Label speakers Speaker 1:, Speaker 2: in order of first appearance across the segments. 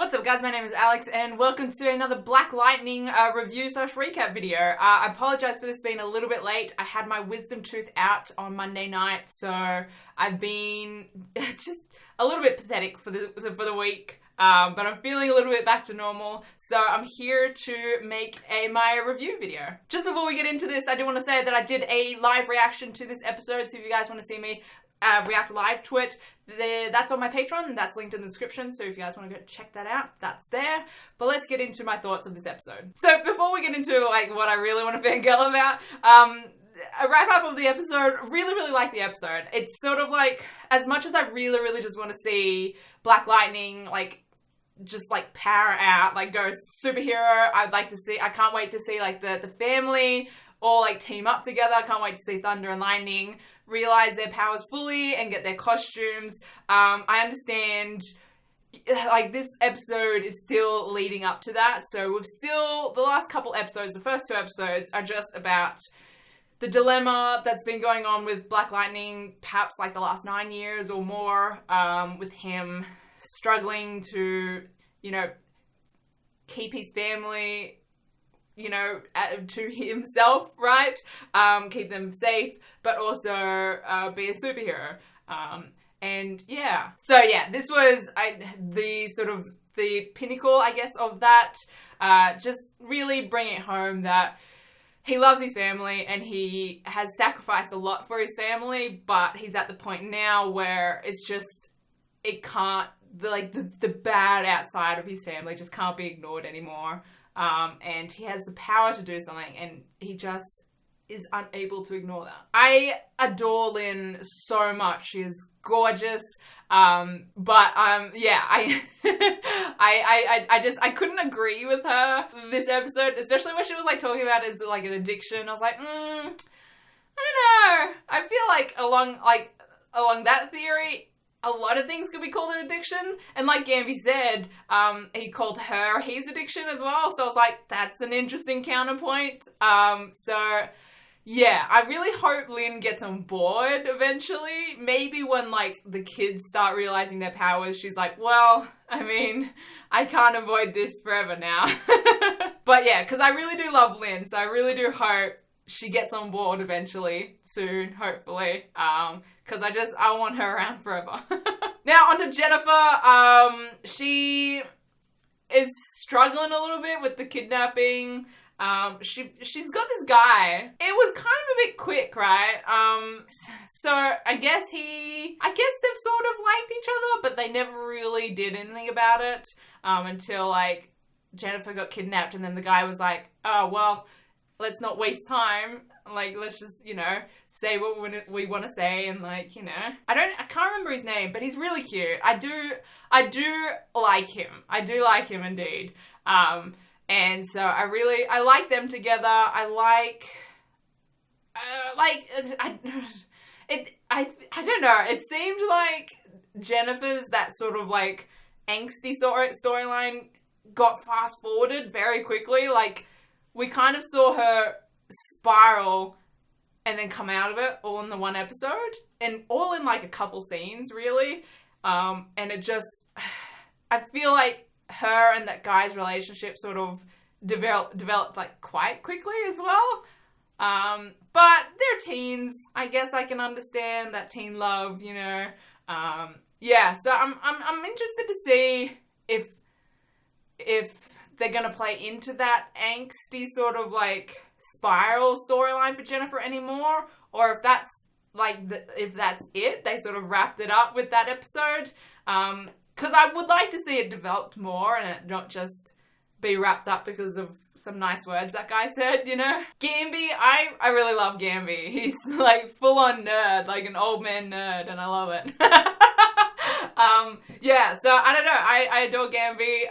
Speaker 1: What's up guys, my name is Alex and welcome to another Black Lightning review / recap video. I apologize for this being a little bit late. I had my wisdom tooth out on Monday night, so I've been just a little bit pathetic for the week. But I'm feeling a little bit back to normal, so I'm here to make my review video. Just before we get into this, I do want to say that I did a live reaction to this episode, so if you guys want to see me react live to it, that's on my Patreon, and that's linked in the description, so if you guys want to go check that out, that's there. But let's get into my thoughts of this episode. So before we get into what I really want to fangirl about, a wrap up of the episode. Really like the episode. It's sort of like, as much as I really just want to see Black Lightning just power out, go superhero, I can't wait to see the family all team up together. I can't wait to see Thunder and Lightning realize their powers fully and get their costumes. I understand this episode is still leading up to that, so the last couple episodes, the first two episodes, are just about the dilemma that's been going on with Black Lightning, perhaps the last 9 years or more, with him struggling to, keep his family, to himself, right? Keep them safe, but also be a superhero. And yeah. So yeah, this was the pinnacle, I guess, of that. Just really bring it home that he loves his family and he has sacrificed a lot for his family, but he's at the point now where it's just, it can't, the bad outside of his family just can't be ignored anymore. And he has the power to do something, and he just is unable to ignore that. I adore Lynn so much. She is gorgeous. But yeah, I couldn't agree with her this episode, especially when she was talking about it as an addiction. I was like, I don't know. I feel along that theory, a lot of things could be called an addiction. And like Gamby said, he called her his addiction as well. So I was like, that's an interesting counterpoint. So yeah, I really hope Lynn gets on board eventually. Maybe when the kids start realizing their powers, she's like, well, I mean, I can't avoid this forever now. But yeah, because I really do love Lynn. So I really do hope she gets on board eventually, soon, hopefully. Because I want her around forever. Now, onto Jennifer. She is struggling a little bit with the kidnapping. She's got this guy. It was kind of a bit quick, right? So I guess they've sort of liked each other, but they never really did anything about it. Until Jennifer got kidnapped, and then the guy was like, oh, well, let's not waste time. Let's just, say what we want to say, and I can't remember his name, but he's really cute. I do like him. I do like him indeed. And so I like them together. I don't know. It seemed like Jennifer's that sort of angsty storyline got fast forwarded very quickly. We kind of saw her spiral and then come out of it all in the one episode, and all in a couple scenes, really. And it just, I feel like her and that guy's relationship sort of developed quite quickly as well. But they're teens. I guess I can understand that teen love, Yeah, so I'm interested to see if they're gonna play into that angsty sort of spiral storyline for Jennifer anymore, or if that's if that's it, they sort of wrapped it up with that episode. Because I would like to see it developed more and it not just be wrapped up because of some nice words that guy said, Gamby, I really love Gamby. He's full on nerd, an old man nerd, and I love it. Yeah, so I don't know. I adore Gamby.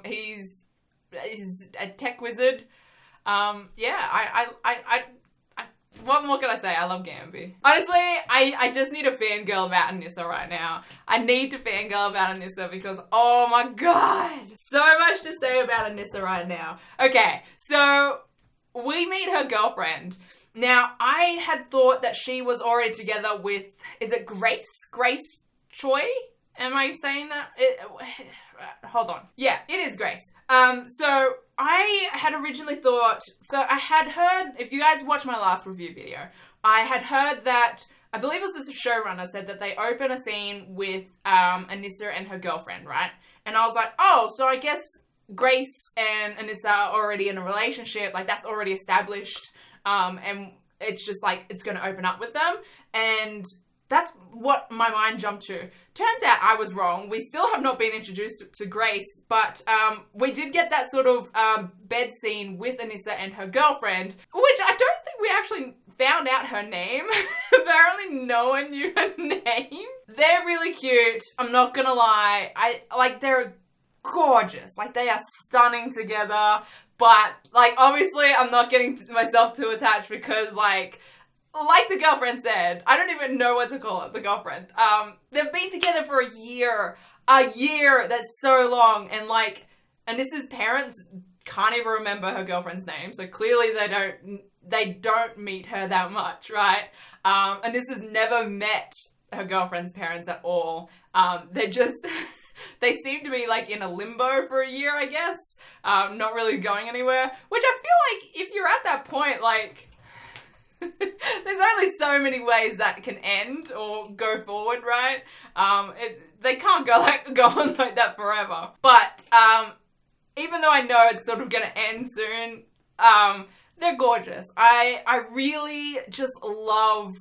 Speaker 1: He's a tech wizard. Yeah, what more can I say? I love Gamby. Honestly, I just need a fangirl about Anissa right now. I need to fangirl about Anissa because, oh my god, so much to say about Anissa right now. Okay, so we meet her girlfriend. Now, I had thought that she was already together with, is it Grace? Grace Choi? Am I saying that? Hold on. Yeah, it is Grace. So I had originally thought, so I had heard, if you guys watched my last review video, I had heard that, I believe it was the showrunner said that they open a scene with Anissa and her girlfriend, right? And I was like, oh, so I guess Grace and Anissa are already in a relationship, like that's already established, and it's just like, it's going to open up with them, and that's what my mind jumped to. Turns out I was wrong. We still have not been introduced to Grace, but we did get that sort of bed scene with Anissa and her girlfriend, which I don't think we actually found out her name. Apparently no one knew her name. They're really cute. I'm not gonna lie. They're gorgeous. Like, they are stunning together. But, like, obviously I'm not getting myself too attached because, like the girlfriend said, I don't even know what to call it, the girlfriend. They've been together for a year. A year, that's so long. And, like, Anissa's parents can't even remember her girlfriend's name. So clearly they don't meet her that much, right? Anissa's never met her girlfriend's parents at all. They're just... They seem to be, like, in a limbo for a year, I guess. Not really going anywhere. Which I feel like if you're at that point, like... There's only so many ways that can end or go forward, right? They can't go on like that forever. But even though I know it's sort of gonna end soon, they're gorgeous. I really just love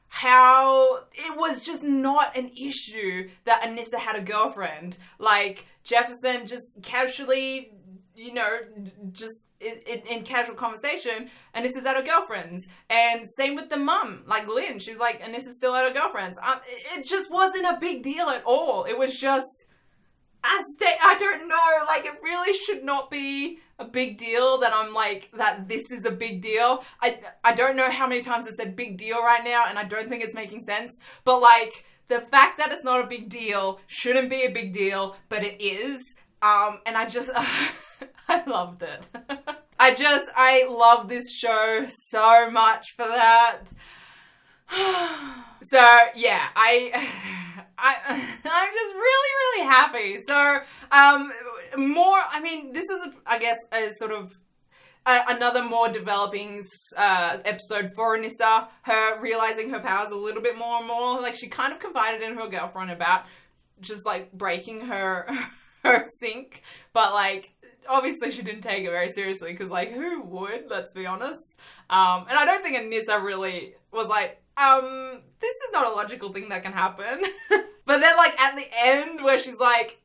Speaker 1: how it was just not an issue that Anissa had a girlfriend. Like, Jefferson just casually, you know, just in casual conversation, Anissa's at her girlfriend's. And same with the mum, like Lynn. She was like, Anissa's still at her girlfriend's. It just wasn't a big deal at all. It was just, I don't know, like, it really should not be a big deal that I'm like, that this is a big deal. I don't know how many times I've said big deal right now, and I don't think it's making sense. But, like, the fact that it's not a big deal shouldn't be a big deal, but it is. And I just... I loved it. I love this show so much for that. So, yeah, I'm just really, really happy. So, this is, I guess, a sort of another more developing episode for Anissa. Her realizing her powers a little bit more and more. Like, she kind of confided in her girlfriend about just, like, breaking her sink. But, like, obviously she didn't take it very seriously because, like, who would? Let's be honest. And I don't think Anissa really was like, this is not a logical thing that can happen. But then, like, at the end where she's like,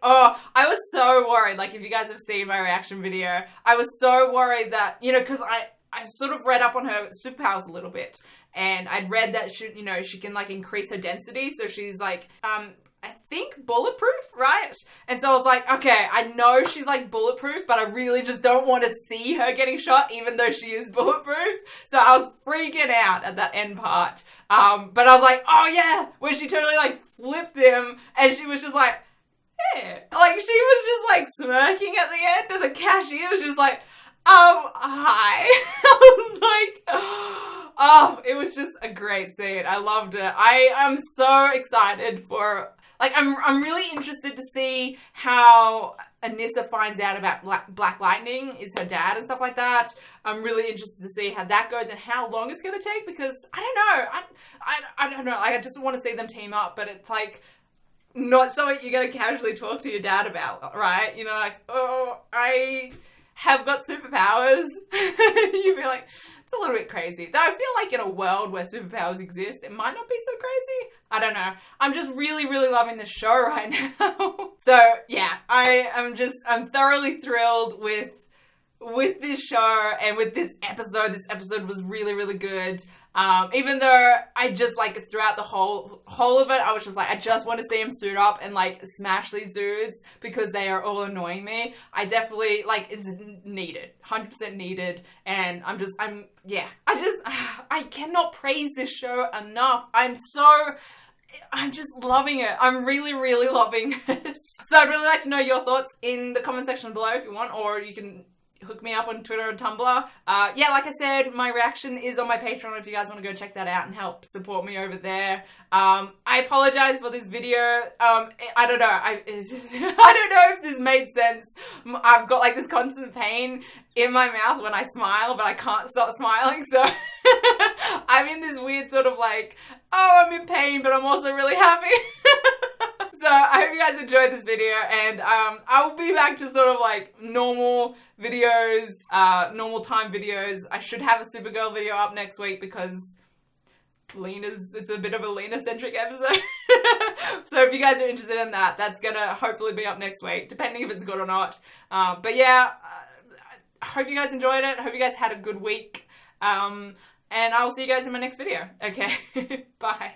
Speaker 1: oh, I was so worried. Like, if you guys have seen my reaction video, I was so worried that, you know, because I sort of read up on her superpowers a little bit. And I'd read that she can, like, increase her density. So she's, like, I think bulletproof, right? And so I was like, okay, I know she's like bulletproof, but I really just don't want to see her getting shot, even though she is bulletproof. So I was freaking out at that end part. But I was like, oh yeah, when she totally like flipped him, and she was just like, yeah. Like, she was just like smirking at the end, and the cashier was just like, hi. I was like, oh, it was just a great scene. I loved it. I am so excited for... Like, I'm really interested to see how Anissa finds out about Black Lightning is her dad and stuff like that. I'm really interested to see how that goes and how long it's going to take, because I don't know. I don't know. Like, I just want to see them team up, but it's like not something you're going to casually talk to your dad about, right? You know, like, oh, I have got superpowers. You'd be like, it's a little bit crazy. Though I feel like in a world where superpowers exist, it might not be so crazy. I don't know. I'm just really, really loving the show right now. So, yeah, I'm thoroughly thrilled with this show and with this episode. This episode was really, really good. Even though I just, like, throughout the whole of it, I was just like, I just want to see him suit up and, like, smash these dudes because they are all annoying me. I definitely, like, it's needed. 100% needed. And I cannot praise this show enough. I'm just loving it. I'm really, really loving it. So I'd really like to know your thoughts in the comment section below if you want, or you can hook me up on Twitter and Tumblr. Yeah, like I said, my reaction is on my Patreon if you guys want to go check that out and help support me over there. I apologize for this video. I don't know. I don't know if this made sense. I've got like this constant pain in my mouth when I smile, but I can't stop smiling, so I'm in this weird sort of like, oh, I'm in pain, but I'm also really happy. So I hope you guys enjoyed this video, and I will be back to sort of like normal videos, normal time videos. I should have a Supergirl video up next week because it's a bit of a Lena-centric episode. So if you guys are interested in that, that's gonna hopefully be up next week, depending if it's good or not. But yeah, I hope you guys enjoyed it. I hope you guys had a good week. And I will see you guys in my next video. Okay, bye.